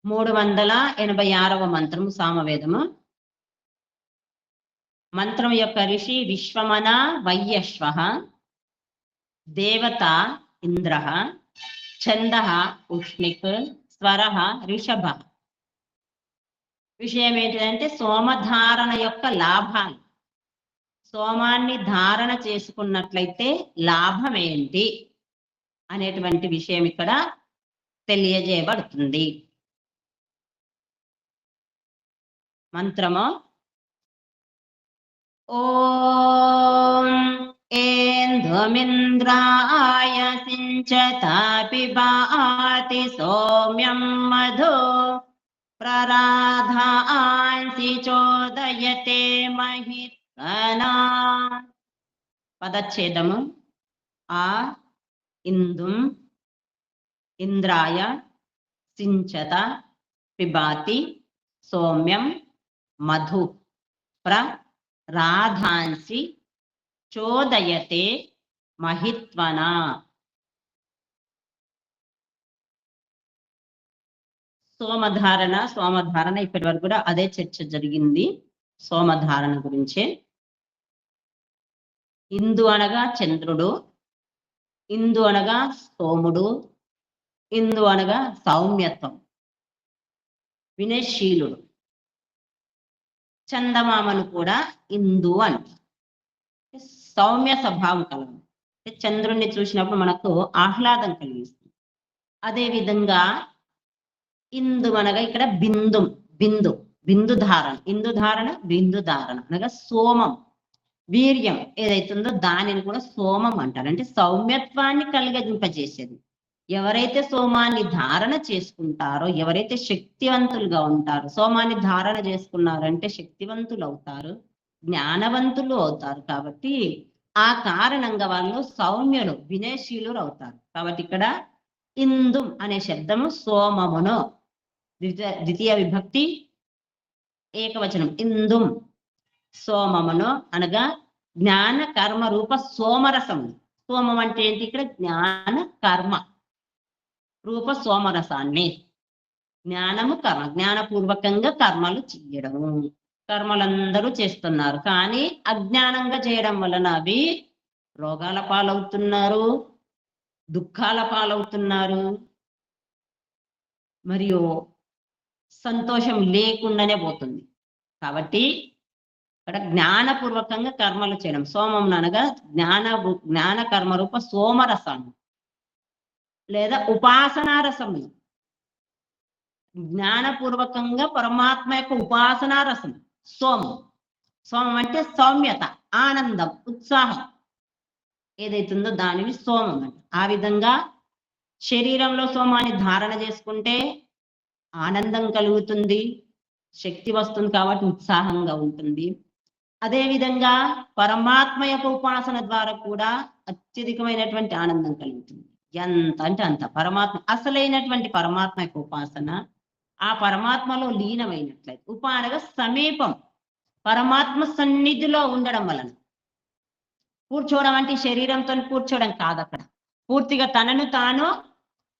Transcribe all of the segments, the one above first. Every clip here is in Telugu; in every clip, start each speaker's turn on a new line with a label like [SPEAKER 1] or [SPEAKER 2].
[SPEAKER 1] 386వ మంత్రము సామవేదము. మంత్రం యొక్క ఋషి విశ్వమన వైయశ్వ, దేవత ఇంద్ర, ఛంద ఉష్ణిక్, స్వర రిషభ. విషయం ఏంటిదంటే సోమధారణ యొక్క లాభాలు. సోమాన్ని ధారణ చేసుకున్నట్లయితే లాభం ఏంటి అనేటువంటి విషయం ఇక్కడ తెలియజేయబడుతుంది. మంత్రము ఓం ఏంధుమింద్రాయ సించతా పిబాతి సౌమ్యం మధు ప్రరాధాంసి చోదయతే మహిత్వనా. పదచ్ఛేదము ఆ ఇందుం ఇంద్రాయ సించత పిబాతి సౌమ్యం మధు ప్రరాధాంసి చోదయతే మహిత్వనా. సోమధారణ ఇప్పటి వరకు కూడా అదే చర్చ జరిగింది. సోమధారణ గురించే. ఇందు అనగా చంద్రుడు, ఇందు అనగా సోముడు, ఇందు అనగా సౌమ్యత్వం, వినయశీలుడు. చందమామను కూడా ఇందు అంట, సౌమ్య స్వభావం కలదు. చంద్రుణ్ణి చూసినప్పుడు మనకు ఆహ్లాదం కలిగిస్తుంది. అదే విధంగా ఇందు అనగా ఇక్కడ బిందు ధారణ, బిందు ధారణ అనగా సోమం, వీర్యం ఏదైతుందో దానిని కూడా సోమం అంటారు. అంటే సౌమ్యత్వాన్ని కలిగింపజేసేది. ఎవరైతే సోమాన్ని ధారణ చేసుకుంటారో, ఎవరైతే శక్తివంతులుగా ఉంటారో, సోమాన్ని ధారణ చేసుకున్నారంటే శక్తివంతులు అవుతారు, జ్ఞానవంతులు అవుతారు. కాబట్టి ఆ కారణంగా వాళ్ళు సౌమ్యులు, వినయశీలులు అవుతారు. కాబట్టి ఇక్కడ ఇందు అనే శబ్దము సోమమును, ద్వితీయ విభక్తి ఏకవచనం ఇందుం, సోమమును అనగా జ్ఞాన కర్మ రూప సోమరసము. సోమం అంటే ఏంటి? ఇక్కడ జ్ఞాన కర్మ రూప సోమరసాన్ని. జ్ఞానము కర్మ, జ్ఞానపూర్వకంగా కర్మలు చేయడము. కర్మలందరూ చేస్తున్నారు, కానీ అజ్ఞానంగా చేయడం వలన అవి రోగాల పాలవుతున్నారు, దుఃఖాల పాలవుతున్నారు, మరియు సంతోషం లేకుండానే పోతుంది. కాబట్టి ఇక్కడ జ్ఞానపూర్వకంగా కర్మలు చేయడం. సోమం అనగా జ్ఞాన కర్మ రూప సోమరసాన్ని లేదా ఉపాసనారసము. జ్ఞానపూర్వకంగా పరమాత్మ యొక్క ఉపాసనారసం సోమం. సోమం అంటే సౌమ్యత, ఆనందం, ఉత్సాహం ఏదైతుందో దానిని సోమం అంటే. ఆ విధంగా శరీరంలో సోమాన్ని ధారణ చేసుకుంటే ఆనందం కలుగుతుంది, శక్తి వస్తుంది, కాబట్టి ఉత్సాహంగా ఉంటుంది. అదేవిధంగా పరమాత్మ యొక్క ఉపాసన ద్వారా కూడా అత్యధికమైనటువంటి ఆనందం కలుగుతుంది. ఎంత అంటే అంత. పరమాత్మ అసలైనటువంటి పరమాత్మ యొక్క ఉపాసన, ఆ పరమాత్మలో లీనమైనట్లయితే, అనగా సమీపం, పరమాత్మ సన్నిధిలో ఉండడం వలన. కూర్చోవడం అంటే శరీరంతో కూర్చోవడం కాదు, అక్కడ పూర్తిగా తనను తాను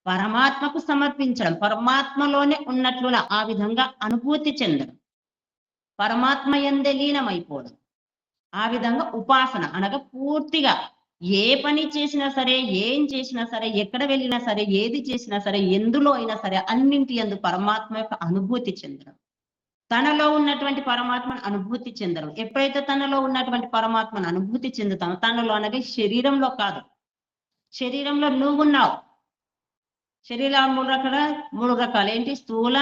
[SPEAKER 1] పరమాత్మకు సమర్పించడం, పరమాత్మలోనే ఉన్నట్లు ఆ విధంగా అనుభూతి చెందడం, పరమాత్మ యందే లీనమైపోవడం. ఆ విధంగా ఉపాసన అనగా పూర్తిగా ఏ పని చేసినా సరే, ఏం చేసినా సరే, ఎక్కడ వెళ్ళినా సరే, ఏది చేసినా సరే, ఎందులో అయినా సరే అన్నింటి యందు పరమాత్మ యొక్క అనుభూతి చెందడం, తనలో ఉన్నటువంటి పరమాత్మను అనుభూతి చెందడం. ఎప్పుడైతే తనలో ఉన్నటువంటి పరమాత్మను అనుభూతి చెందుతామో, తనలో అనగా శరీరంలో కాదు, శరీరంలో నువ్వున్నావు. శరీరం మూడు రకాలు ఏంటి? స్థూల,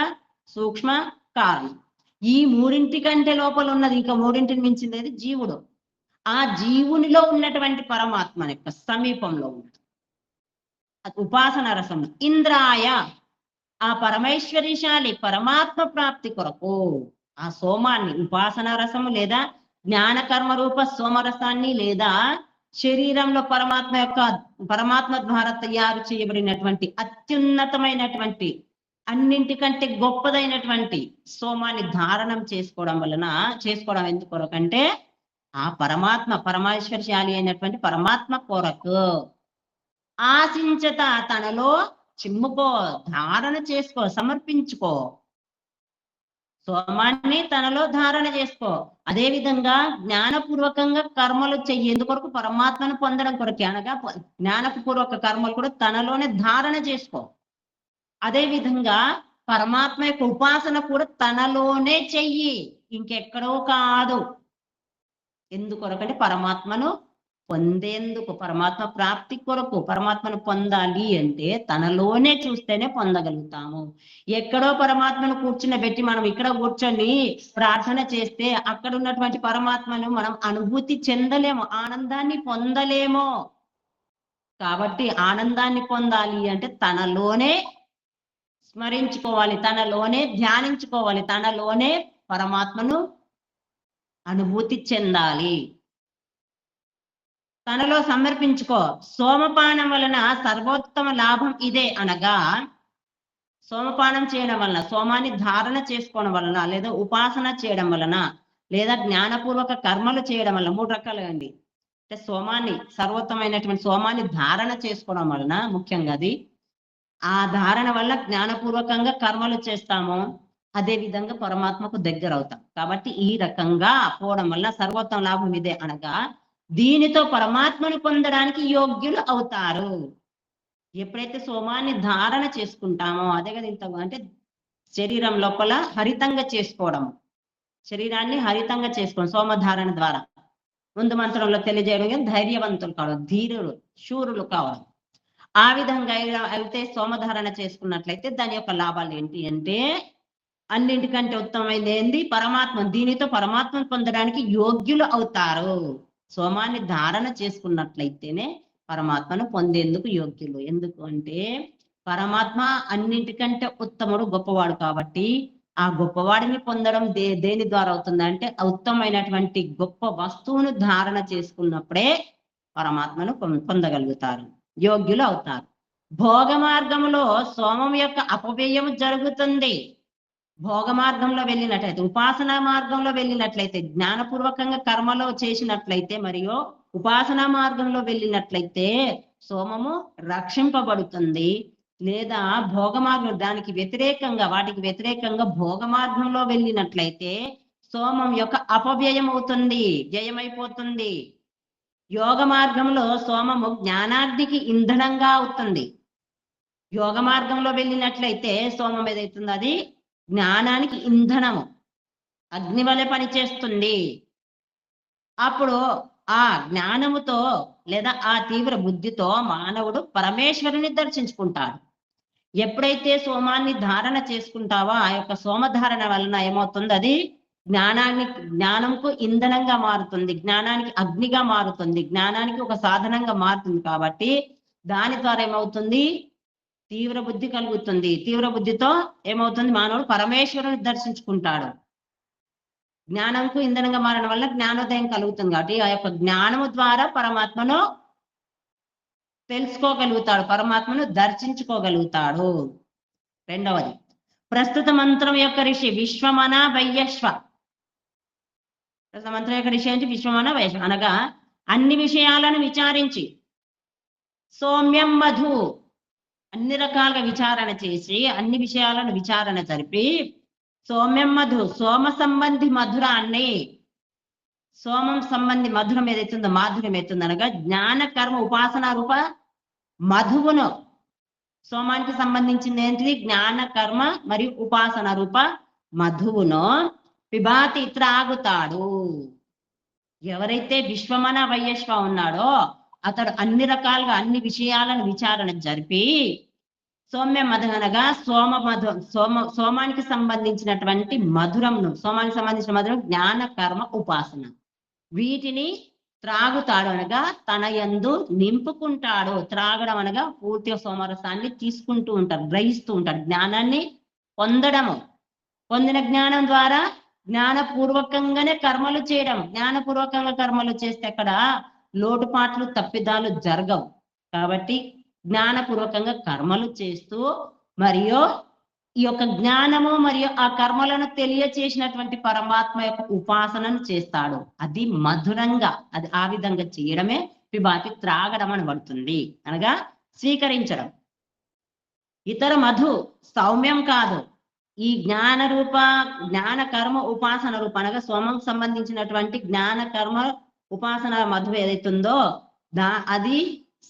[SPEAKER 1] సూక్ష్మ, కారణం. ఈ మూడింటికంటే లోపల ఉన్నది, ఇంకా మూడింటిని మించింది జీవుడు. ఆ జీవునిలో ఉన్నటువంటి పరమాత్మ యొక్క సమీపంలో ఉన్నది ఉపాసన రసం. ఇంద్రాయ, ఆ పరమేశ్వరీశాలి పరమాత్మ ప్రాప్తి కొరకు ఆ సోమాన్ని, ఉపాసన రసము లేదా జ్ఞానకర్మ రూప సోమరసాన్ని, లేదా శరీరంలో పరమాత్మ ద్వారా తయారు చేయబడినటువంటి అత్యున్నతమైనటువంటి అన్నింటికంటే గొప్పదైనటువంటి సోమాన్ని ధారణం చేసుకోవడం ఎందుకు కొరకంటే ఆ పరమేశ్వరశాలి అయినటువంటి పరమాత్మ కొరకు. ఆశించత, తనలో చిమ్ముకో, ధారణ చేసుకో, సమర్పించుకో. సోమాన్ని తనలో ధారణ చేసుకో. అదే విధంగా జ్ఞానపూర్వకంగా కర్మలు చెయ్యి. ఎందుకొరకు? పరమాత్మను పొందడం కొరకే. అనగా జ్ఞానపూర్వక కర్మలు కూడా తనలోనే ధారణ చేసుకో. అదే విధంగా పరమాత్మ యొక్క ఉపాసన కూడా తనలోనే చెయ్యి, ఇంకెక్కడో కాదు. ఎందుకొరకంటే పరమాత్మను పొందేందుకు, పరమాత్మ ప్రాప్తి కొరకు. పరమాత్మను పొందాలి అంటే తనలోనే చూస్తేనే పొందగలుగుతాము. ఎక్కడో పరమాత్మను కూర్చుని మనం ఇక్కడ కూర్చొని ప్రార్థన చేస్తే అక్కడ ఉన్నటువంటి పరమాత్మను మనం అనుభూతి చెందలేము, ఆనందాన్ని పొందలేము. కాబట్టి ఆనందాన్ని పొందాలి అంటే తనలోనే స్మరించుకోవాలి, తనలోనే ధ్యానించుకోవాలి, తనలోనే పరమాత్మను అనుభూతి చెందాలి, తనలో సమర్పించుకో. సోమపానం వలన సర్వోత్తమ లాభం ఇదే. అనగా సోమపానం చేయడం వలన, సోమాన్ని ధారణ చేసుకోవడం వలన, లేదా ఉపాసన చేయడం వలన, లేదా జ్ఞానపూర్వక కర్మలు చేయడం వలన, 3 రకాలుగా అండి. అంటే సోమాన్ని, సర్వోత్తమైనటువంటి సోమాన్ని ధారణ చేసుకోవడం వలన, ముఖ్యంగా అది ఆ ధారణ వల్ల జ్ఞానపూర్వకంగా కర్మలు చేస్తాము, అదే విధంగా పరమాత్మకు దగ్గర అవుతాం. కాబట్టి ఈ రకంగా పోవడం వల్ల సర్వోత్తమ లాభం ఇదే. అనగా దీనితో పరమాత్మను పొందడానికి యోగ్యులు అవుతారు. ఎప్పుడైతే సోమాన్ని ధారణ చేసుకుంటామో, అదే కదా ఇంత అంటే శరీరం లోపల హరితంగా చేసుకోవడం, శరీరాన్ని హరితంగా చేసుకోవడం సోమధారణ ద్వారా. ముందు మంత్రంలో తెలియజేయడం ధైర్యవంతులు కావడం, ధీరులు, శూరులు కావడం. ఆ విధంగా అయితే సోమధారణ చేసుకున్నట్లయితే దాని యొక్క లాభాలు ఏంటి అంటే, అన్నింటికంటే ఉత్తమమైనది ఏంది? పరమాత్మ. దీనితో పరమాత్మను పొందడానికి యోగ్యులు అవుతారు. సోమాన్ని ధారణ చేసుకున్నట్లయితేనే పరమాత్మను పొందేందుకు యోగ్యులు. ఎందుకు అంటే పరమాత్మ అన్నింటికంటే ఉత్తముడు, గొప్పవాడు. కాబట్టి ఆ గొప్పవాడిని పొందడం దేని ద్వారా అవుతుందంటే, ఉత్తమమైనటువంటి గొప్ప వస్తువును ధారణ చేసుకున్నప్పుడే పరమాత్మను పొందగలుగుతారు, యోగ్యులు అవుతారు. భోగ మార్గంలో సోమం యొక్క అపవ్యయం జరుగుతుంది. భోగ మార్గంలో వెళ్ళినట్లయితే, ఉపాసనా మార్గంలో వెళ్ళినట్లయితే, జ్ఞానపూర్వకంగా కర్మలో చేసినట్లయితే, మరియు ఉపాసనా మార్గంలో వెళ్ళినట్లయితే సోమము రక్షింపబడుతుంది. లేదా భోగ మార్గం దానికి వ్యతిరేకంగా, వాటికి వ్యతిరేకంగా భోగ మార్గంలో వెళ్ళినట్లయితే సోమం యొక్క అపవ్యయం అవుతుంది, వ్యయమైపోతుంది. యోగ మార్గంలో సోమము జ్ఞానాగ్నికి ఇంధనంగా అవుతుంది. యోగ మార్గంలో వెళ్ళినట్లయితే సోమం ఏదైతుందో అది జ్ఞానానికి ఇంధనము, అగ్ని వలె పనిచేస్తుంది. అప్పుడు ఆ జ్ఞానముతో లేదా ఆ తీవ్ర బుద్ధితో మానవుడు పరమేశ్వరుని దర్శించుకుంటాడు. ఎప్పుడైతే సోమాన్ని ధారణ చేసుకుంటావో ఆ యొక్క సోమధారణ వలన ఏమవుతుంది? అది జ్ఞానంకు ఇంధనంగా మారుతుంది, జ్ఞానానికి అగ్నిగా మారుతుంది, జ్ఞానానికి ఒక సాధనంగా మారుతుంది. కాబట్టి దాని ద్వారా ఏమవుతుంది? తీవ్ర బుద్ధి కలుగుతుంది. తీవ్ర బుద్ధితో ఏమవుతుంది? మానవుడు పరమేశ్వరుని దర్శించుకుంటాడు. జ్ఞానంకు ఇంధనంగా మారడం వల్ల జ్ఞానోదయం కలుగుతుంది. కాబట్టి ఆ యొక్క జ్ఞానము ద్వారా పరమాత్మను తెలుసుకోగలుగుతాడు, పరమాత్మను దర్శించుకోగలుగుతాడు. రెండవది, ప్రస్తుత మంత్రం యొక్క ఋషి విశ్వమన వయ్యశ్వ. ప్రస్తుత మంత్రం యొక్క ఋషి అంటే విశ్వమన వయ్యశ్వ. అనగా అన్ని విషయాలను విచారించి, సౌమ్యం మధు, అన్ని రకాలుగా విచారణ చేసి, అన్ని విషయాలను విచారణ జరిపి, సౌమ్యం మధు, సోమ సంబంధి మధురాన్ని, సోమం సంబంధి మధురం ఏదైతుందో, మాధుర్యం ఏదైతుందో, అనగా జ్ఞాన కర్మ ఉపాసన రూప మధువును, సోమానికి సంబంధించింది ఏంటిది? జ్ఞాన కర్మ మరియు ఉపాసన రూప మధువును పిబాతి త్రాగుతాడు. ఎవరైతే విశ్వమన వయ్యశ్వ ఉన్నాడో అతడు అన్ని రకాలుగా అన్ని విషయాలను విచారణ జరిపి, సౌమ్య మధు అనగా సోమానికి సంబంధించినటువంటి మధురంను, సోమానికి సంబంధించిన మధురం జ్ఞాన కర్మ ఉపాసన, వీటిని త్రాగుతాడు. అనగా తన యందు నింపుకుంటాడు. త్రాగడం అనగా పూర్తిగా సోమరసాన్ని తీసుకుంటూ ఉంటాడు, గ్రహిస్తూ ఉంటాడు. జ్ఞానాన్ని పొందడము, పొందిన జ్ఞానం ద్వారా జ్ఞానపూర్వకంగానే కర్మలు చేయడం. జ్ఞానపూర్వకంగా కర్మలు చేస్తే అక్కడ లోటుపాట్లు, తప్పిదాలు జరగవు. కాబట్టి జ్ఞానపూర్వకంగా కర్మలు చేస్తూ మరియు ఈ యొక్క జ్ఞానము మరియు ఆ కర్మలను తెలియచేసినటువంటి పరమాత్మ యొక్క ఉపాసనను చేస్తాడు. అది మధురంగా, అది ఆ విధంగా చేయడమే పిబాతి త్రాగడం అనబడుతుంది, అనగా స్వీకరించడం. ఇతర మధు సౌమ్యం కాదు. ఈ జ్ఞాన కర్మ ఉపాసన రూప అనగా సోమం సంబంధించినటువంటి జ్ఞాన కర్మ ఉపాసన మధు ఏదైతుందో అది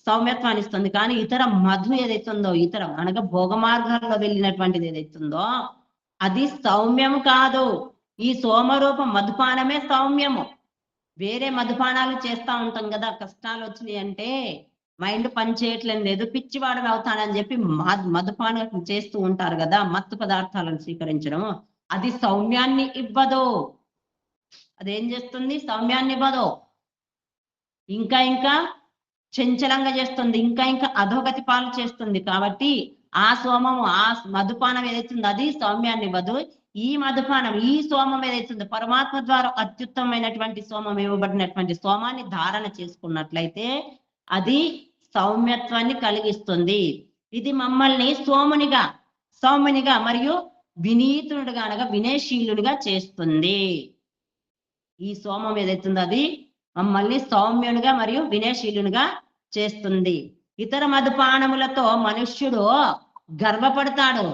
[SPEAKER 1] సౌమ్యత్వాన్ని ఇస్తుంది. కానీ ఇతర మధు ఏదైతుందో ఇతర అనగా భోగ మార్గాల్లో వెళ్ళినటువంటిది ఏదైతుందో అది సౌమ్యము కాదు. ఈ సోమరూప మధుపానమే సౌమ్యము. వేరే మధుపానాలు చేస్తా ఉంటాం కదా, కష్టాలు వచ్చినాయి అంటే మైండ్ పని చేయట్లేదు, లేదు పిచ్చివాడని అవుతానని చెప్పి మధుపానం చేస్తూ ఉంటారు కదా, మత్తు పదార్థాలను స్వీకరించడం. అది సౌమ్యాన్ని ఇవ్వదు. అదేం చేస్తుంది? సౌమ్యాన్ని ఇవ్వదు. ఇంకా ఇంకా చంచలంగా చేస్తుంది, ఇంకా ఇంకా అధోగతి పాలు చేస్తుంది. కాబట్టి ఆ సోమము ఆ మధుపానం ఏదైతుందో అది సౌమ్యాన్ని ఇవ్వదు. ఈ మధుపానం ఈ సోమం ఏదైతుందో పరమాత్మ ద్వారా అత్యుత్తమైనటువంటి సోమం ఇవ్వబడినటువంటి సోమాన్ని ధారణ చేసుకున్నట్లయితే అది సౌమ్యత్వాన్ని కలిగిస్తుంది. ఇది మమ్మల్ని సౌమ్యునిగా మరియు వినీతుడుగా అనగా వినయశీలునిగా చేస్తుంది. ఈ సోమం ఏదైతుందో అది మమ్మల్ని సౌమ్యునిగా మరియు వినయశీలునిగా చేస్తుంది. ఇతర మధుపానములతో మనుష్యుడు గర్వపడతాడు.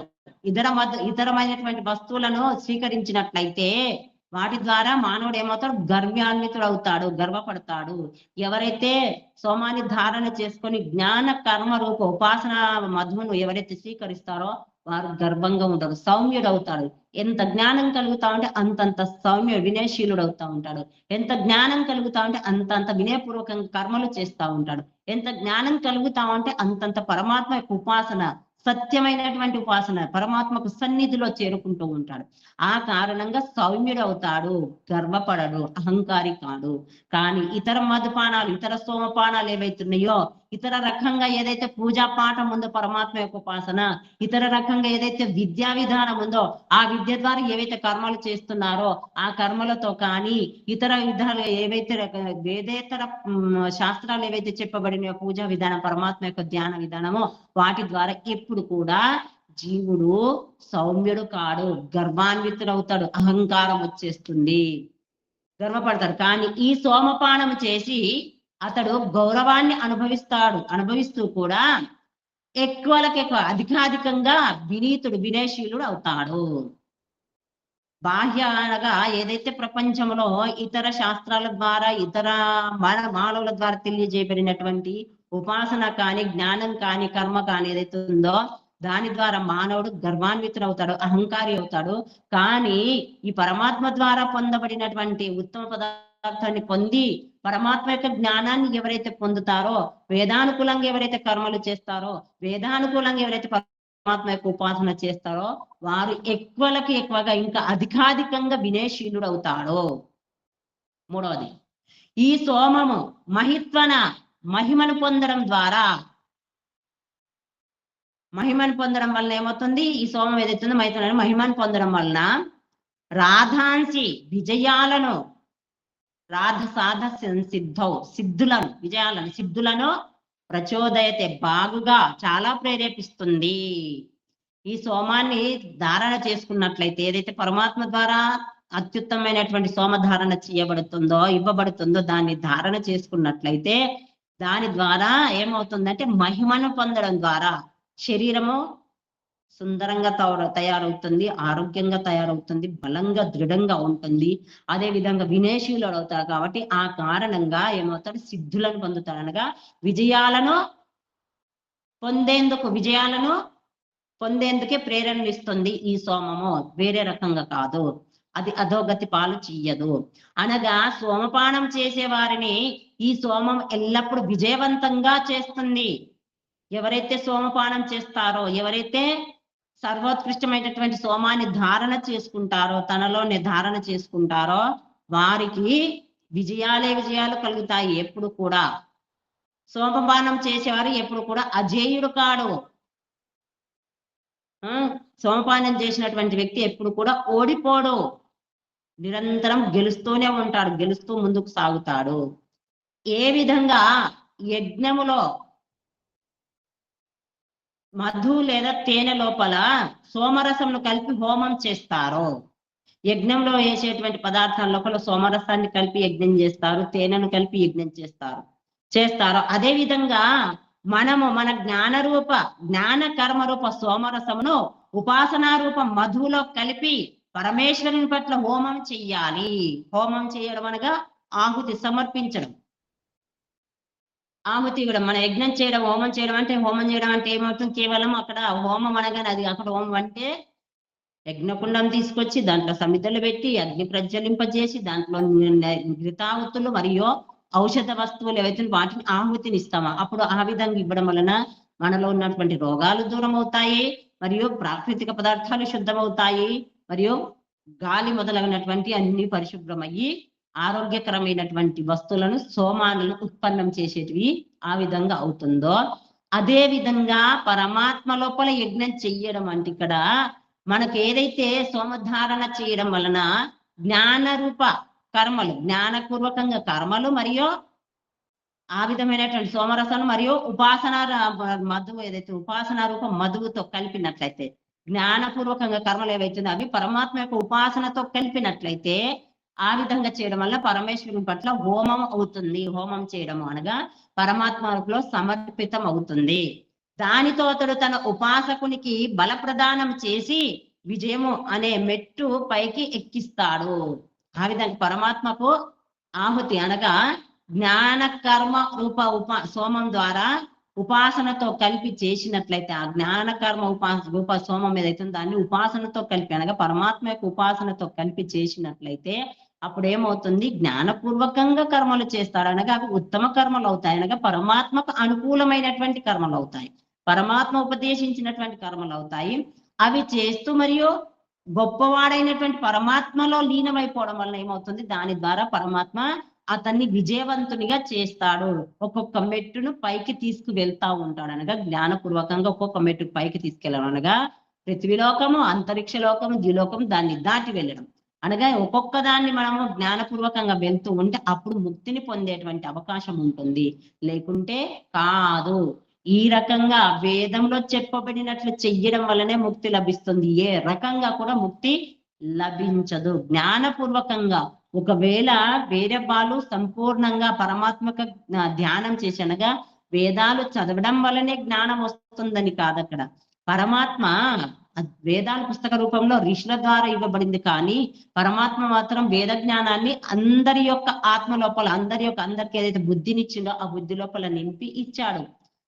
[SPEAKER 1] ఇతరమైనటువంటి వస్తువులను స్వీకరించినట్లయితే వాటి ద్వారా మానవుడు ఏమవుతాడు? గర్వాన్వితుడు అవుతాడు, గర్వపడతాడు. ఎవరైతే సోమాన్ని ధారణ చేసుకొని జ్ఞాన కర్మ రూప ఉపాసన మధువును ఎవరైతే స్వీకరిస్తారో వారు గర్వంగా ఉంటారు, సౌమ్యుడు అవుతాడు. ఎంత జ్ఞానం కలుగుతా ఉంటే అంతంత సౌమ్యుడు వినయశీలుడు అవుతా ఉంటాడు. ఎంత జ్ఞానం కలుగుతా ఉంటే అంతంత వినయపూర్వకంగా కర్మలు చేస్తా ఉంటాడు. ఎంత జ్ఞానం కలుగుతా ఉంటే అంతంత పరమాత్మ యొక్క ఉపాసన, సత్యమైనటువంటి ఉపాసన, పరమాత్మకు సన్నిధిలో చేరుకుంటూ ఉంటాడు. ఆ కారణంగా సౌమ్యుడు అవుతాడు, గర్వపడడు, అహంకారి కాడు. కానీ ఇతర మధుపానాలు, ఇతర సోమపానాలు ఏవైతున్నాయో, ఇతర రకంగా ఏదైతే పూజా పాఠం ఉందో పరమాత్మ యొక్క ఉపాసన, ఇతర రకంగా ఏదైతే విద్యా విధానం ఉందో ఆ విద్య ద్వారా ఏవైతే కర్మలు చేస్తున్నారో ఆ కర్మలతో కానీ ఇతర విధాలు ఏవైతే వేదేతర శాస్త్రాలు ఏవైతే చెప్పబడినాయో పూజా విధానం, పరమాత్మ యొక్క ధ్యాన విధానమో వాటి ద్వారా ఎప్పుడు కూడా జీవుడు సౌమ్యుడు కాడు, గర్వాన్వితుడవుతాడు, అహంకారం వచ్చేస్తుంది, గర్వపడతాడు. కానీ ఈ సోమపానం చేసి అతడు గౌరవాన్ని అనుభవిస్తూ కూడా ఎక్కువ అధికాధికంగా వినీతుడు, వినయశీలుడు అవుతాడు. బాహ్య అనగా ఏదైతే ప్రపంచంలో ఇతర శాస్త్రాల ద్వారా ఇతర మానవుల ద్వారా తెలియజేయబడినటువంటి ఉపాసన కానీ జ్ఞానం కానీ కర్మ కానీ ఏదైతే ఉందో దాని ద్వారా మానవుడు గర్వాన్వితుడు అవుతాడు, అహంకారి అవుతాడు. కానీ ఈ పరమాత్మ ద్వారా పొందబడినటువంటి ఉత్తమ పదార్థాన్ని పొంది పరమాత్మ యొక్క జ్ఞానాన్ని ఎవరైతే పొందుతారో, వేదానుకూలంగా ఎవరైతే కర్మలు చేస్తారో, వేదానుకూలంగా ఎవరైతే పరమాత్మ యొక్క ఉపాసన చేస్తారో వారు ఎక్కువగా ఇంకా అధికాధికంగా వినయశీలుడు అవుతాడు. మూడవది, ఈ సోమము మహిమను పొందడం వలన ఏమవుతుంది? ఈ సోమం ఏదైతుందో మహిమను పొందడం వలన రాధాంసి విజయాలను సిద్ధులను ప్రచోదయతే బాగుగా చాలా ప్రేరేపిస్తుంది. ఈ సోమాన్ని ధారణ చేసుకున్నట్లయితే ఏదైతే పరమాత్మ ద్వారా అత్యుత్తమైనటువంటి సోమధారణ ఇవ్వబడుతుందో దాన్ని ధారణ చేసుకున్నట్లయితే దాని ద్వారా ఏమవుతుందంటే మహిమను పొందడం ద్వారా శరీరము సుందరంగా తయారవుతుంది, ఆరోగ్యంగా తయారవుతుంది, బలంగా దృఢంగా ఉంటుంది. అదే విధంగా వినయశీలుడు అవుతారు. కాబట్టి ఆ కారణంగా ఏమవుతాడు? సిద్ధులను పొందుతాడు. అనగా విజయాలను పొందేందుకే ప్రేరణ ఇస్తుంది ఈ సోమము, వేరే రకంగా కాదు. అది అధోగతి పాలు చెయ్యదు. అనగా సోమపానం చేసే వారిని ఈ సోమం ఎల్లప్పుడూ విజయవంతంగా చేస్తుంది. ఎవరైతే సోమపానం చేస్తారో, ఎవరైతే సర్వోత్కృష్టమైనటువంటి సోమాన్ని ధారణ చేసుకుంటారో, తనలోనే ధారణ చేసుకుంటారో వారికి విజయాలు కలుగుతాయి. ఎప్పుడు కూడా సోమపానం చేసేవారు ఎప్పుడు కూడా అజేయుడు కాడు. సోమపానం చేసినటువంటి వ్యక్తి ఎప్పుడు కూడా ఓడిపోడు, నిరంతరం గెలుస్తూనే ఉంటాడు, గెలుస్తూ ముందుకు సాగుతాడు. ఏ విధంగా యజ్ఞములో మధు లేదా తేనె లోపల సోమరసంను కలిపి హోమం చేస్తారో, యజ్ఞంలో వేసేటువంటి పదార్థాల లోపల సోమరసాన్ని కలిపి యజ్ఞం చేస్తారు, తేనెను కలిపి యజ్ఞం చేస్తారో, అదే విధంగా మనము మన జ్ఞాన కర్మ రూప సోమరసమును ఉపాసనా రూప మధువులో కలిపి పరమేశ్వరుని పట్ల హోమం చెయ్యాలి. హోమం చేయడం అనగా ఆహుతి సమర్పించడం. ఆహుతి కూడా మన యజ్ఞం చేయడం, హోమం చేయడం అంటే ఏమవుతుంది? కేవలం అక్కడ హోమం అనగానే అది అక్కడ హోమం అంటే యజ్ఞకుండం తీసుకొచ్చి దాంట్లో సమిధలు పెట్టి అగ్ని ప్రజ్వలింపజేసి దాంట్లో ఘృతాహుతులు మరియు ఔషధ వస్తువులు ఏవైతే వాటిని ఆహుతిని ఇస్తామా, అప్పుడు ఆ విధంగా ఇవ్వడం వలన మనలో ఉన్నటువంటి రోగాలు దూరం అవుతాయి, మరియు ప్రాకృతిక పదార్థాలు శుద్ధమవుతాయి, మరియు గాలి మొదలైనటువంటి అన్ని పరిశుభ్రమయ్యి ఆరోగ్యకరమైనటువంటి వస్తువులను సోమాలను ఉత్పన్నం చేసేటివి ఆ విధంగా అవుతుందో, అదే విధంగా పరమాత్మ లోపల యజ్ఞం చెయ్యడం అంటే ఇక్కడ మనకు ఏదైతే సోమధారణ చేయడం వలన జ్ఞాన రూప కర్మలు, జ్ఞానపూర్వకంగా కర్మలు మరియు ఆ విధమైనటువంటి సోమరసాలు మరియు ఉపాసన మధువు ఏదైతే ఉపాసన రూప మధువుతో కలిపినట్లయితే, జ్ఞానపూర్వకంగా కర్మలు ఏవైతుందో అవి పరమాత్మ యొక్క ఉపాసనతో కలిపినట్లయితే ఆ విధంగా చేయడం వల్ల పరమేశ్వరుని పట్ల హోమం అవుతుంది. హోమం చేయడం అనగా పరమాత్మలో సమర్పితం అవుతుంది. దానితో అతడు తన ఉపాసకునికి బల ప్రదానం చేసి విజయము అనే మెట్టు పైకి ఎక్కిస్తాడు. ఆ విధంగా పరమాత్మకు ఆహుతి అనగా జ్ఞాన కర్మ రూప సోమం ద్వారా ఉపాసనతో కలిపి చేసినట్లయితే, ఆ జ్ఞాన కర్మ రూప సోమం ఏదైతే దాన్ని ఉపాసనతో కలిపి అనగా పరమాత్మ యొక్క ఉపాసనతో కలిపి చేసినట్లయితే అప్పుడు ఏమవుతుంది? జ్ఞానపూర్వకంగా కర్మలు చేస్తాడు అనగా అవి ఉత్తమ కర్మలు అవుతాయి, అనగా పరమాత్మకు అనుకూలమైనటువంటి కర్మలు అవుతాయి, పరమాత్మ ఉపదేశించినటువంటి కర్మలు అవుతాయి. అవి చేస్తూ మరియు గొప్పవాడైనటువంటి పరమాత్మలో లీనమైపోవడం వలన ఏమవుతుంది? దాని ద్వారా పరమాత్మ అతన్ని విజయవంతునిగా చేస్తాడు. ఒక్కొక్క మెట్టును పైకి తీసుకువెళ్తా ఉంటాడు అనగా జ్ఞానపూర్వకంగా ఒక్కొక్క మెట్టు పైకి తీసుకెళ్ళడం అనగా పృథ్వీలోకము, అంతరిక్ష లోకము, ద్విలోకము దాన్ని దాటి వెళ్ళడం అనగా ఒక్కొక్క దాన్ని మనము జ్ఞానపూర్వకంగా వెళ్తూ ఉంటే అప్పుడు ముక్తిని పొందేటువంటి అవకాశం ఉంటుంది. లేకుంటే కాదు. ఈ రకంగా వేదంలో చెప్పబడినట్లు చెయ్యడం వల్లనే ముక్తి లభిస్తుంది. ఏ రకంగా కూడా ముక్తి లభించదు. జ్ఞానపూర్వకంగా ఒకవేళ వేరే వాళ్ళు సంపూర్ణంగా పరమాత్మక ధ్యానం చేసి అనగా వేదాలు చదవడం వల్లనే జ్ఞానం వస్తుందని కాదు. అక్కడ పరమాత్మ వేదాల పుస్తక రూపంలో ఋషుల ద్వారా ఇవ్వబడింది, కానీ పరమాత్మ మాత్రం వేద జ్ఞానాన్ని అందరి యొక్క ఆత్మ లోపల అందరికి ఏదైతే బుద్ధినిచ్చిందో ఆ బుద్ధి లోపల నింపి ఇచ్చాడు.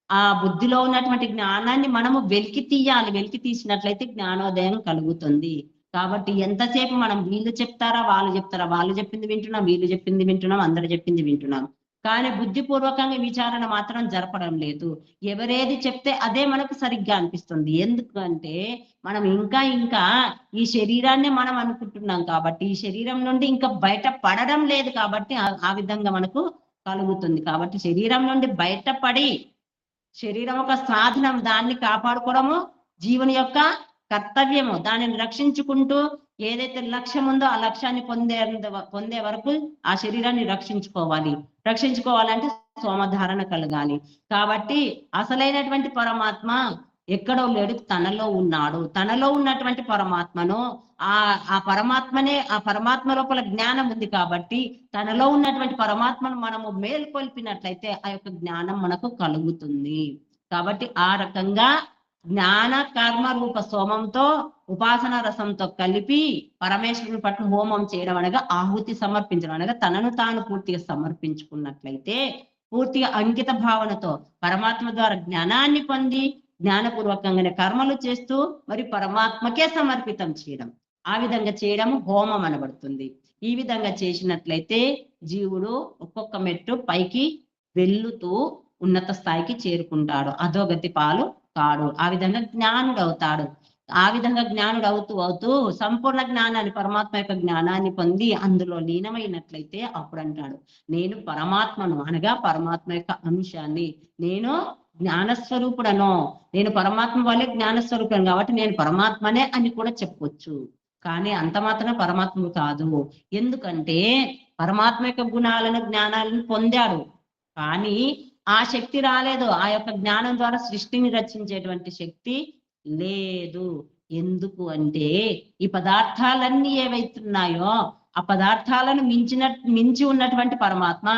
[SPEAKER 1] ఆ బుద్ధిలో ఉన్నటువంటి జ్ఞానాన్ని మనము వెలికి తీయాలి. వెలికి తీసినట్లయితే జ్ఞానోదయం కలుగుతుంది. కాబట్టి ఎంతసేపు మనం వీళ్ళు చెప్తారా వాళ్ళు చెప్తారా, వాళ్ళు చెప్పింది వింటున్నాం, వీళ్ళు చెప్పింది వింటున్నాం, అందరు చెప్పింది వింటున్నాం, కానీ బుద్ధిపూర్వకంగా విచారణ మాత్రం జరపడం లేదు. ఎవరేది చెప్తే అదే మనకు సరిగ్గా అనిపిస్తుంది. ఎందుకంటే మనం ఇంకా ఈ శరీరాన్ని మనం అనుకుంటున్నాం కాబట్టి, ఈ శరీరం నుండి ఇంకా బయట పడడం లేదు కాబట్టి ఆ విధంగా మనకు కలుగుతుంది. కాబట్టి శరీరం నుండి బయటపడి శరీరం ఒక సాధనం, దాన్ని కాపాడుకోవడము జీవుని యొక్క కర్తవ్యము. దానిని రక్షించుకుంటూ ఏదైతే లక్ష్యం ఉందో ఆ లక్ష్యాన్ని పొందే వరకు ఆ శరీరాన్ని రక్షించుకోవాలంటే సోమధారణ కలగాలి. కాబట్టి అసలైనటువంటి పరమాత్మ ఎక్కడో లేడు, తనలో ఉన్నాడు. తనలో ఉన్నటువంటి పరమాత్మను ఆ పరమాత్మ లోపల జ్ఞానం ఉంది కాబట్టి తనలో ఉన్నటువంటి పరమాత్మను మనము మేల్కొల్పినట్లయితే ఆ యొక్క జ్ఞానం మనకు కలుగుతుంది. కాబట్టి ఆ రకంగా జ్ఞాన కర్మ రూప సోమంతో ఉపాసన రసంతో కలిపి పరమేశ్వరుని పట్ల హోమం చేయడం అనగా ఆహుతి సమర్పించడం అనగా తనను తాను పూర్తిగా సమర్పించుకున్నట్లయితే, పూర్తిగా అంకిత భావనతో పరమాత్మ ద్వారా జ్ఞానాన్ని పొంది జ్ఞానపూర్వకంగానే కర్మలు చేస్తూ మరి పరమాత్మకే సమర్పితం చేయడం, ఆ విధంగా చేయడం హోమం అనబడుతుంది. ఈ విధంగా చేసినట్లయితే జీవుడు ఒక్కొక్క మెట్టు పైకి వెళ్ళుతూ ఉన్నత స్థాయికి చేరుకుంటాడు, అధోగతి పాలు కాడు. ఆ విధంగా జ్ఞానుడు అవుతాడు. ఆ విధంగా జ్ఞానుడు అవుతూ సంపూర్ణ జ్ఞానాన్ని, పరమాత్మ యొక్క జ్ఞానాన్ని పొంది అందులో లీనమైనట్లయితే అప్పుడు అంటాడు, నేను పరమాత్మను అనగా పరమాత్మ యొక్క అంశాన్ని, నేను జ్ఞానస్వరూపుడను, నేను పరమాత్మ వల్లే జ్ఞానస్వరూపుడను కాబట్టి నేను పరమాత్మనే అని కూడా చెప్పొచ్చు. కానీ అంత మాత్రమే పరమాత్ముడు కాదు. ఎందుకంటే పరమాత్మ యొక్క గుణాలను జ్ఞానాలను పొందాడు, కానీ ఆ శక్తి రాలేదు. ఆ యొక్క జ్ఞానం ద్వారా సృష్టిని రచించేటువంటి శక్తి లేదు. ఎందుకు అంటే ఈ పదార్థాలన్నీ ఏవైతున్నాయో ఆ పదార్థాలను మించి ఉన్నటువంటి పరమాత్మ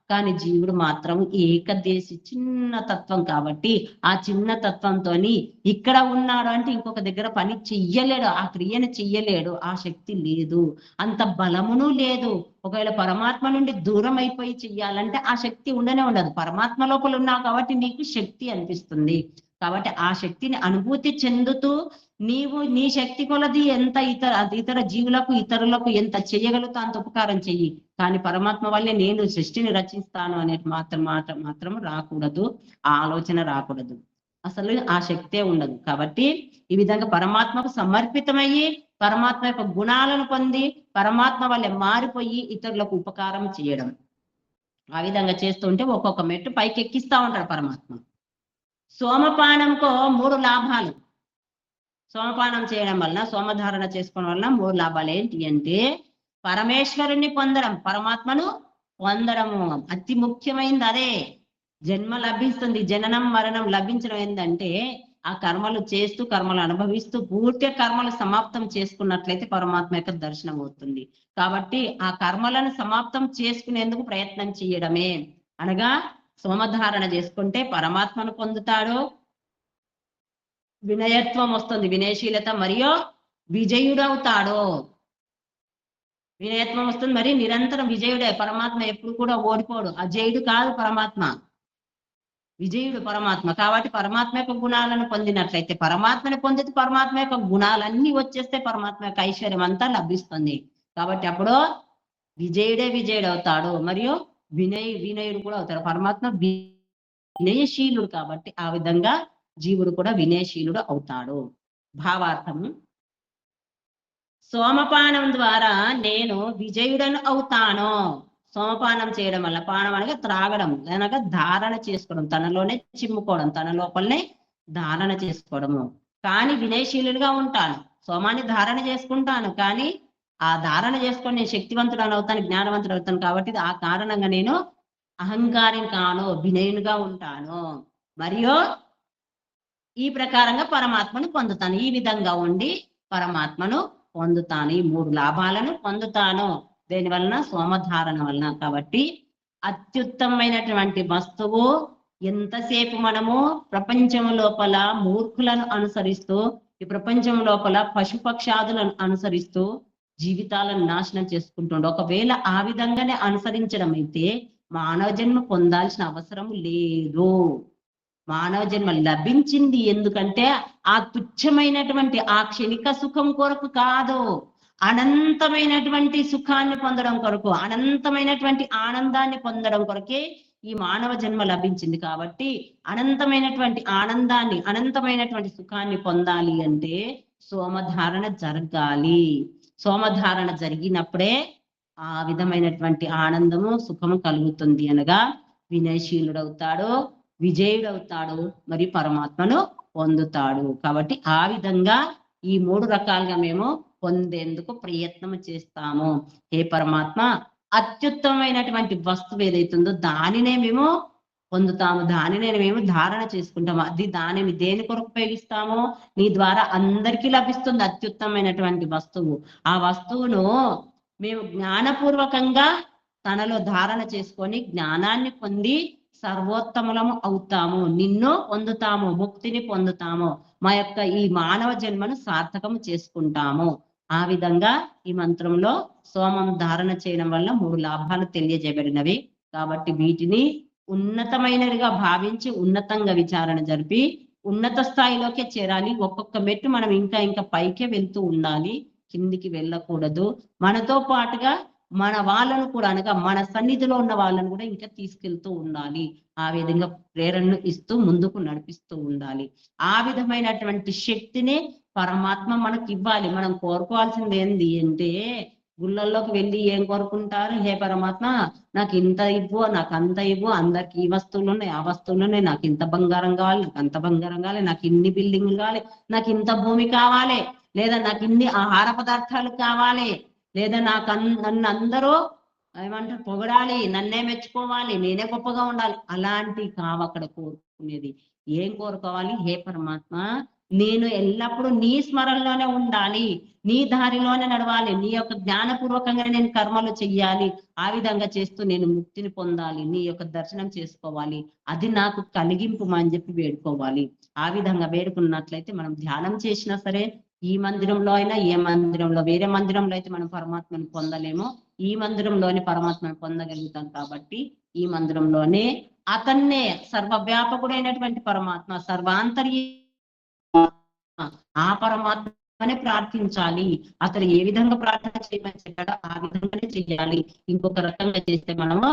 [SPEAKER 1] కానీ జీవుడు మాత్రం ఏకదేశి చిన్న తత్వం కాబట్టి ఆ చిన్న తత్వంతో ఇక్కడ ఉన్నాడు అంటే ఇంకొక దగ్గర పని చెయ్యలేడు, ఆ క్రియను చెయ్యలేడు, ఆ శక్తి లేదు, అంత బలమును లేదు. ఒకవేళ పరమాత్మ నుండి దూరం అయిపోయి చెయ్యాలంటే ఆ శక్తి ఉండనే ఉండదు. పరమాత్మ లోపల ఉన్నావు కాబట్టి నీకు శక్తి అనిపిస్తుంది. కాబట్టి ఆ శక్తిని అనుభూతి చెందుతూ నీవు నీ శక్తి కొలది ఎంత ఇతర జీవులకు ఇతరులకు ఎంత చేయగలుగుతా అంత ఉపకారం చెయ్యి. కానీ పరమాత్మ వల్లే నేను సృష్టిని రచిస్తాను అనేది మాత్రం రాకూడదు, ఆ ఆలోచన రాకూడదు, అసలు ఆ శక్తే ఉండదు. కాబట్టి ఈ విధంగా పరమాత్మకు సమర్పితమయ్యి పరమాత్మ యొక్క గుణాలను పొంది పరమాత్మ వల్లే మారిపోయి ఇతరులకు ఉపకారం చేయడం, ఆ విధంగా చేస్తుంటే ఒక్కొక్క మెట్టు పైకి ఎక్కిస్తా ఉంటాడు పరమాత్మ. సోమపానంకో 3 లాభాలు. సోమపానం చేయడం వలన, సోమధారణ చేసుకోవడం వలన 3 లాభాలు ఏంటి అంటే పరమేశ్వరుణ్ణి పొందడం, పరమాత్మను పొందడము. అతి ముఖ్యమైనది అదే. జన్మ లభిస్తుంది, జననం మరణం లభించడం ఏంటంటే ఆ కర్మలు చేస్తూ కర్మలు అనుభవిస్తూ పూర్తిగా కర్మలు సమాప్తం చేసుకున్నట్లయితే పరమాత్మ యొక్క దర్శనం అవుతుంది. కాబట్టి ఆ కర్మలను సమాప్తం చేసుకునేందుకు ప్రయత్నం చేయడమే. అనగా సోమధారణ చేసుకుంటే పరమాత్మను పొందుతాడు, వినయత్వం వస్తుంది, వినయశీలత, మరియు విజయుడవుతాడు. వినయత్వం వస్తుంది, మరి నిరంతరం విజయుడే. పరమాత్మ ఎప్పుడు కూడా ఓడిపోడు, అజయుడు కాదు పరమాత్మ, విజయుడు పరమాత్మ. కాబట్టి పరమాత్మ యొక్క గుణాలను పొందినట్లయితే, పరమాత్మని పొందితే పరమాత్మ యొక్క గుణాలన్నీ వచ్చేస్తే పరమాత్మ యొక్క ఐశ్వర్యం అంతా లభిస్తుంది. కాబట్టి అప్పుడు విజయుడే విజయుడు అవుతాడు, మరియు వినయుడు కూడా అవుతాడు. పరమాత్మ వినయశీలుడు కాబట్టి ఆ విధంగా జీవుడు కూడా వినయశీలుడు అవుతాడు. భావార్థము, సోమపానం ద్వారా నేను విజయుడను అవుతాను. సోమపానం చేయడం వల్ల, పానం అనగా త్రాగడం, అనగా ధారణ చేసుకోవడం, తనలోనే చిమ్ముకోవడం, తన లోపలనే ధారణ చేసుకోవడము. కానీ వినయశీలుడిగా ఉంటాను, సోమాన్ని ధారణ చేసుకుంటాను, కానీ ఆ ధారణ చేసుకొని నేను శక్తివంతుడు అవుతాను, జ్ఞానవంతుడు అవుతాను. కాబట్టి ఆ కారణంగా నేను అహంకారం కాను, వినయునిగా ఉంటాను, మరియు ఈ ప్రకారంగా పరమాత్మను పొందుతాను. ఈ విధంగా ఉండి పరమాత్మను పొందుతాను, ఈ 3 లాభాలను పొందుతాను. దేని వలన? సోమధారణ వలన. కాబట్టి అత్యుత్తమైనటువంటి వస్తువు, ఎంతసేపు మనము ప్రపంచం లోపల మూర్ఖులను అనుసరిస్తూ, ఈ ప్రపంచం లోపల పశుపక్షాదులను అనుసరిస్తూ జీవితాలను నాశనం చేసుకుంటుండే, ఒకవేళ ఆ విధంగానే అనుసరించడం అయితే మానవ జన్మ పొందాల్సిన అవసరం లేదు. మానవ జన్మ లభించింది ఎందుకంటే ఆ తుచ్చమైనటువంటి ఆ క్షణిక సుఖం కొరకు కాదు, అనంతమైనటువంటి సుఖాన్ని పొందడం కొరకు, అనంతమైనటువంటి ఆనందాన్ని పొందడం కొరకే ఈ మానవ జన్మ లభించింది. కాబట్టి అనంతమైనటువంటి ఆనందాన్ని, అనంతమైనటువంటి సుఖాన్ని పొందాలి అంటే సోమధారణ జరగాలి. సోమధారణ జరిగినప్పుడే ఆ విధమైనటువంటి ఆనందము, సుఖము కలుగుతుంది. అనగా వినయశీలుడవుతాడు, విజయుడవుతాడు, మరియు పరమాత్మను పొందుతాడు. కాబట్టి ఆ విధంగా ఈ 3 రకాలుగా మేము పొందేందుకు ప్రయత్నం చేస్తాము. హే పరమాత్మ, అత్యుత్తమైనటువంటి వస్తువు ఏదైతుందో దానినే మేము పొందుతాము, దానినే మేము ధారణ చేసుకుంటాము. అది దానిని దేని కొరకు ఉపయోగిస్తాము? నీ ద్వారా అందరికీ లభిస్తుంది అత్యుత్తమైనటువంటి వస్తువు. ఆ వస్తువును మేము జ్ఞానపూర్వకంగా తనలో ధారణ చేసుకొని జ్ఞానాన్ని పొంది సర్వోత్తములము అవుతాము, నిన్ను పొందుతాము, ముక్తిని పొందుతాము, మా యొక్క ఈ మానవ జన్మను సార్థకము చేసుకుంటాము. ఆ విధంగా ఈ మంత్రంలో సోమం ధారణ చేయడం వల్ల 3 లాభాలు తెలియజేయబడినవి. కాబట్టి వీటిని ఉన్నతమైనదిగా భావించి ఉన్నతంగా విచారణ జరిపి ఉన్నత స్థాయిలోకే చేరాలి. ఒక్కొక్క మెట్టు మనం ఇంకా ఇంకా పైకే వెళ్తూ ఉండాలి, కిందికి వెళ్ళకూడదు. మనతో పాటుగా మన వాళ్ళను కూడా, అనగా మన సన్నిధిలో ఉన్న వాళ్ళను కూడా ఇంకా తీసుకెళ్తూ ఉండాలి. ఆ విధంగా ప్రేరణను ఇస్తూ ముందుకు నడిపిస్తూ ఉండాలి. ఆ విధమైనటువంటి శక్తిని పరమాత్మ మనకి ఇవ్వాలి. మనం కోరుకోవాల్సింది ఏంది అంటే, గుళ్ళల్లోకి వెళ్ళి ఏం కోరుకుంటారు? హే పరమాత్మ, నాకు ఇంత ఇవ్వు, నాకు అంత ఇవ్వు, అందరికి ఈ వస్తువులు ఉన్నాయి, ఆ వస్తువులు ఉన్నాయి, నాకు ఇంత బంగారం కావాలి, నాకు అంత బంగారం కావాలి, నాకు ఇన్ని బిల్డింగ్లు కావాలి, నాకు ఇంత భూమి కావాలి, లేదా నాకు ఇన్ని ఆహార పదార్థాలు కావాలి, లేదా నన్ను అందరూ ఏమంటారు పొగడాలి, నన్నే మెచ్చుకోవాలి, నేనే గొప్పగా ఉండాలి. అలాంటి కావు అక్కడ కోరుకునేది. ఏం కోరుకోవాలి? హే పరమాత్మ, నేను ఎల్లప్పుడూ నీ స్మరణలోనే ఉండాలి, నీ దారిలోనే నడవాలి, నీ యొక్క జ్ఞానపూర్వకంగా నేను కర్మలు చెయ్యాలి, ఆ విధంగా చేస్తూ నేను ముక్తిని పొందాలి, నీ యొక్క దర్శనం చేసుకోవాలి, అది నాకు కలిగింపు అని చెప్పి వేడుకోవాలి. ఆ విధంగా వేడుకున్నట్లయితే మనం ధ్యానం చేసినా సరే, ఈ మందిరంలో అయినా ఏ మందిరంలో, వేరే మందిరంలో అయితే మనం పరమాత్మను పొందలేమో, ఈ మందిరంలోనే పరమాత్మను పొందగలుగుతాం. కాబట్టి ఈ మందిరంలోనే అతన్నే సర్వవ్యాపకుడైనటువంటి పరమాత్మ, సర్వాంతర్య ఆ పరమాత్మనే ప్రార్థించాలి. అతను ఏ విధంగా ప్రార్థన చేయమని చెప్పాడో ఆ విధంగానే చెయ్యాలి. ఇంకొక రకంగా చేస్తే మనము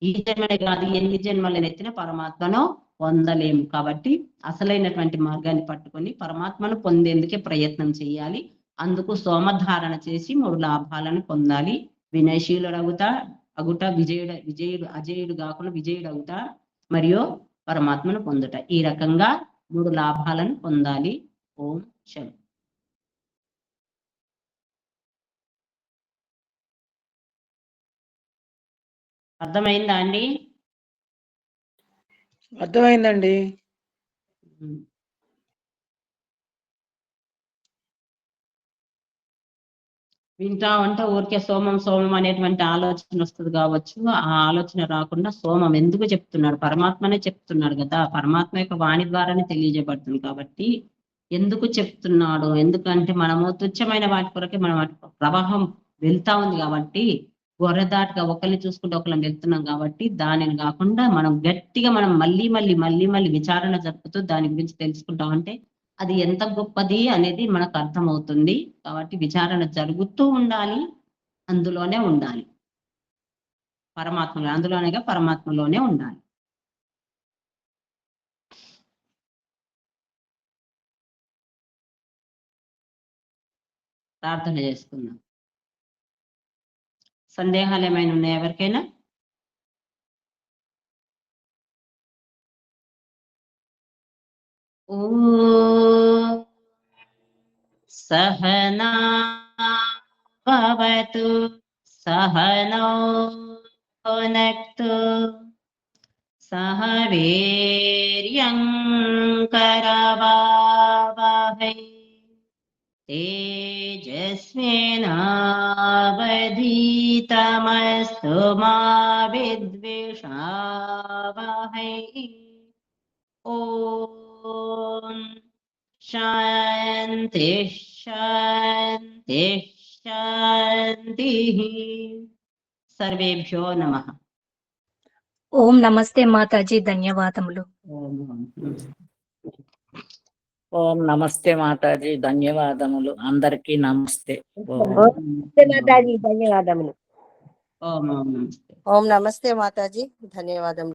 [SPEAKER 1] ఈ జన్మనే కాదు, ఎన్ని జన్మలను ఎత్తిన పరమాత్మను పొందలేము. కాబట్టి అసలైనటువంటి మార్గాన్ని పట్టుకొని పరమాత్మను పొందేందుకే ప్రయత్నం చేయాలి. అందుకు సోమధారణ చేసి 3 లాభాలను పొందాలి. వినయశీలుడు అగుట, అజేయుడు కాకుండా విజయుడు అవుతా, మరియు పరమాత్మను పొందుట. ఈ రకంగా 3 లాభాలను పొందాలి. ఓం శం. అర్థమైందా అండి?
[SPEAKER 2] అర్థమైందండి.
[SPEAKER 1] వింటా ఉంటే ఊరికే సోమం సోమం అనేటువంటి ఆలోచన వస్తుంది కావచ్చు. ఆ ఆలోచన రాకుండా సోమం ఎందుకు చెప్తున్నాడు, పరమాత్మనే చెప్తున్నాడు కదా, పరమాత్మ యొక్క వాణి ద్వారానే తెలియజేయబడుతుంది. కాబట్టి ఎందుకు చెప్తున్నాడు, ఎందుకంటే మనము తుచ్చమైన వాటి కొరకే మనం ప్రవాహం వెళ్తా ఉంది కాబట్టి, గొర్రెదాటుగా ఒకరిని చూసుకుంటే ఒకరిని వెళ్తున్నాం కాబట్టి, దానిని కాకుండా మనం గట్టిగా మనం మళ్ళీ విచారణ జరుపుతూ దాని గురించి తెలుసుకుంటాం అంటే అది ఎంత గొప్పది అనేది మనకు అర్థమవుతుంది. కాబట్టి విచారణ జరుగుతూ ఉండాలి, అందులోనే ఉండాలి, అందులోనేగా పరమాత్మలోనే ఉండాలి. ప్రార్థన చేసుకుందాం. సందేహాలు ఏమైనా ఉన్నాయా ఎవరికైనా? ఓ సహనా భవతు సహనౌ భునక్తు సహ వీర్యం కరవావహై తేజస్వినావధీతమస్తు మా విద్విషావహై. ఓం శాంతి శాంతి శాంతి. సర్వేభ్యో నమః.
[SPEAKER 3] ఓం నమస్తే మాతాజీ, ధన్యవాదములు.
[SPEAKER 2] ఓం నమస్తే మాతాజీ, ధన్యవాదములు. అందరికీ నమస్తే.
[SPEAKER 4] మాతాజీ ధన్యవాదములు.
[SPEAKER 1] ఓం నమస్తే.
[SPEAKER 4] ఓం నమస్తే మాతాజీ, ధన్యవాదములు.